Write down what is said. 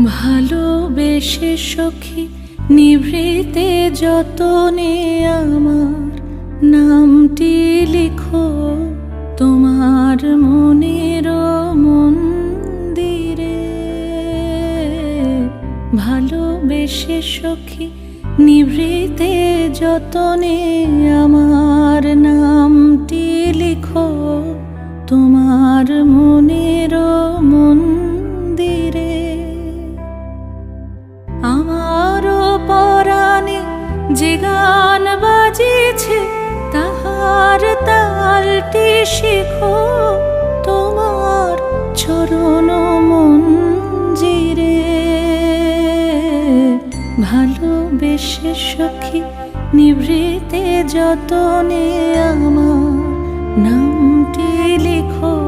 ভালোবেসে সখী নিভৃতে যতনে আমার নামটি লিখো তোমার মনের মন্দিরে। ভালোবেসে সখী নিভৃতে যতনে আমার নামটি লিখো তোমার মনের মন্দিরে। আমারও পরাণে যে গান বাজিছে তাহার তালটি শিখো তোমার চরণ মঞ্জিরে। ভালোবেসে সখী নিভৃতে যতনে আমার নামটি লিখো